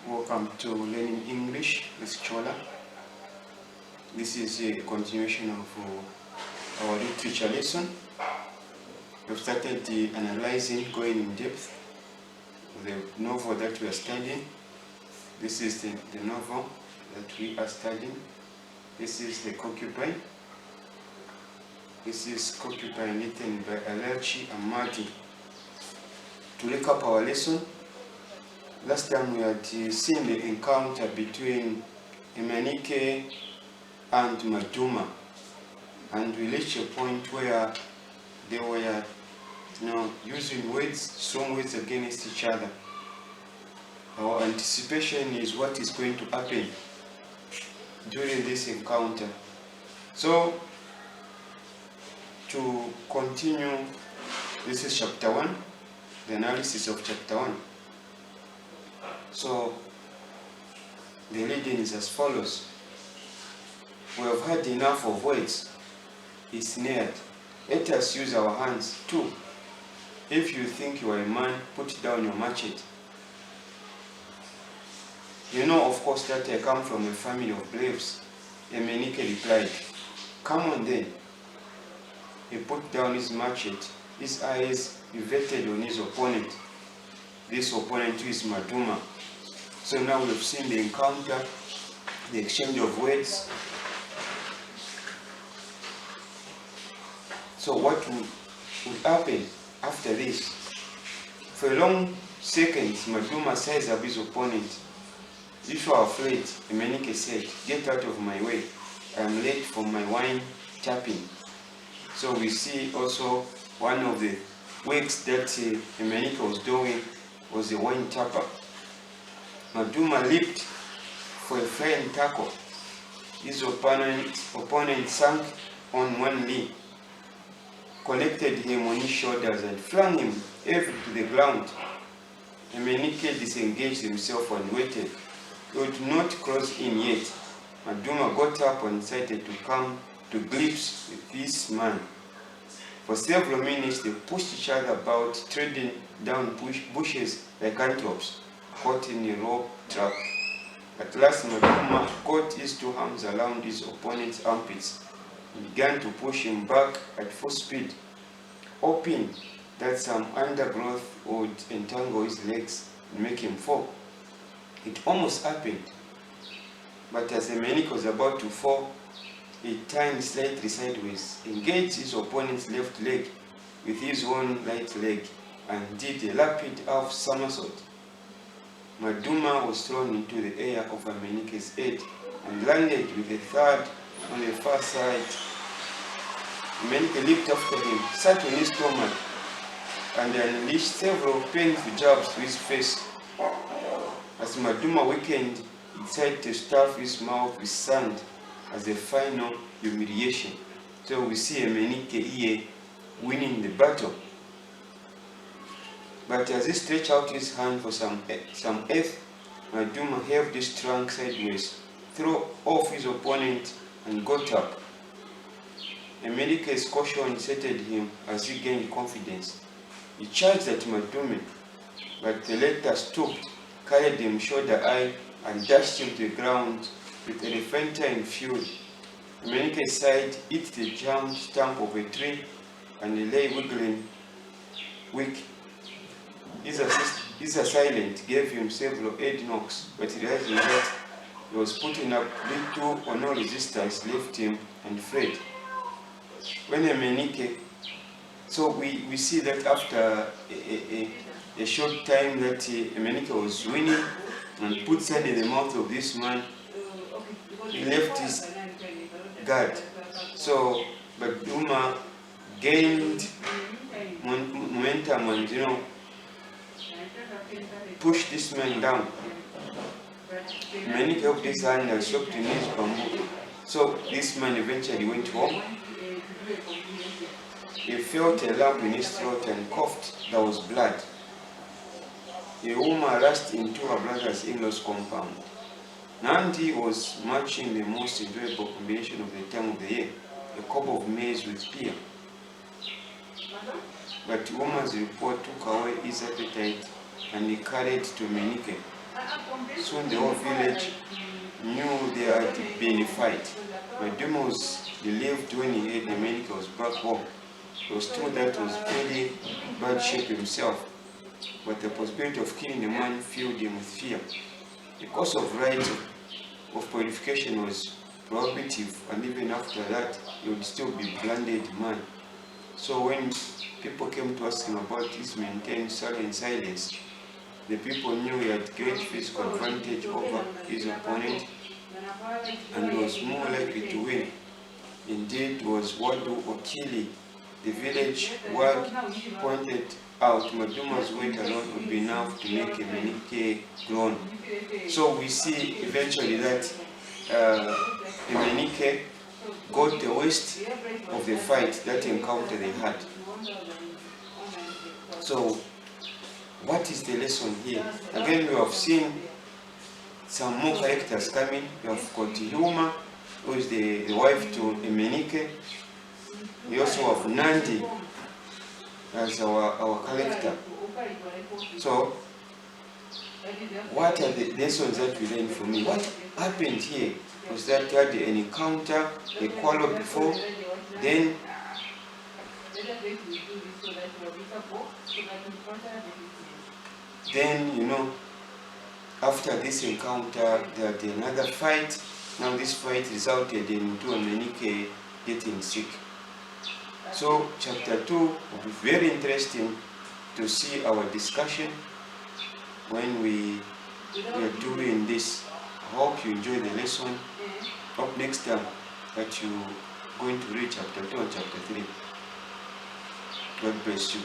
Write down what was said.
Welcome to Learning English with Chola. This is a continuation of our literature lesson. We've started analyzing, going in depth, the novel that we are studying. This is the novel that we are studying. This is the Concubine. This is Concubine, written by Alerchi and Marty. To recap our lesson, last time we had seen the encounter between Emenike and Maduma, and we reached a point where they were using words, strong words against each other. Our anticipation is what is going to happen during this encounter. So, to continue, this is chapter 1, the analysis of chapter 1. So, the reading is as follows. We have had enough of words. He sneered. Let us use our hands too. If you think you are a man, put down your machete. You know, of course, that I come from a family of braves. Emenike replied. Come on then. He put down his machete. His eyes riveted on his opponent. This opponent is Maduma. So now we've seen the encounter, the exchange of words. So what would happen after this? For a long second, Maduma sized up his opponent. If you are afraid, Emenike said, get out of my way. I am late for my wine tapping. So we see also one of the works that Emenike was doing was the wine tapper. Maduma leaped for a flying tackle. His opponent sank on one knee, collected him on his shoulders and flung him heavily to the ground. Emenike disengaged himself and waited. He would not cross in yet. Maduma got up and decided to come to grips with this man. For several minutes they pushed each other about, treading down bushes like antelopes caught in a rope trap. At last Maduma got his two arms around his opponent's armpits and began to push him back at full speed, hoping that some undergrowth would entangle his legs and make him fall. It almost happened, but as Emenike was about to fall, he turned slightly sideways, engaged his opponent's left leg with his own right leg, and did a rapid half somersault. Maduma was thrown into the air over Emenike's head and landed with a thud on the far side. Emenike leaped after him, sat on his stomach, and unleashed several painful jabs to his face. As Maduma weakened, he decided to stuff his mouth with sand as a final humiliation. So we see Emenike here winning the battle. But as he stretched out his hand for some earth, Maduma held his trunk sideways, threw off his opponent, and got up. Emenike's caution settled him as he gained confidence. He charged at Maduma, but the latter stooped, carried him shoulder high, and dashed him to the ground with elephantine fury. Emenike's side hit the jammed stump of a tree, and he lay wiggling weak. His assailant gave him several head knocks, but realizing that he was putting up little or no resistance, left him and fled. When Emenike, so we see that after a short time that Emenike was winning and put sand in the mouth of this man, he left his guard. So Maduma gained momentum and pushed this man down. Emenike held his hand and shoved in his bamboo. So this man eventually went home. He felt a lump in his throat and coughed. There was blood. A woman rushed into her brother-in-law's compound. Nandi was matching the most enjoyable combination of the time of the year, a cob of maize with pear. But the woman's report took away his appetite and he carried to Emenike. Soon the whole village knew there had been a fight. Medumus believed when he heard Emenike was back home. He was told that he was pretty bad shape himself, but the possibility of killing the man filled him with fear. The course of rite of purification was prohibitive, and even after that, he would still be branded man. So when people came to ask him about his maintained silence, the people knew he had great physical advantage over his opponent and was more likely to win. Indeed, was Wadu Okili, the village word pointed out Maduma's weight alone would be enough to make Emenike groan. So we see eventually that Emenike got the worst of the fight, that encounter they had. So what is the lesson here? Again, we have seen some more characters coming. We have got Yuma, who is the wife to Emenike. We also have Nandi as our character. So, what are the lessons that we learned from it? What happened here was that they had an encounter, a quarrel before, then after this encounter, there had another fight. Now this fight resulted into Emenike getting sick. So chapter 2 will be very interesting to see our discussion when we are doing this. I hope you enjoy the lesson. Hope next time that you're going to read chapter 2 and chapter 3. God bless you.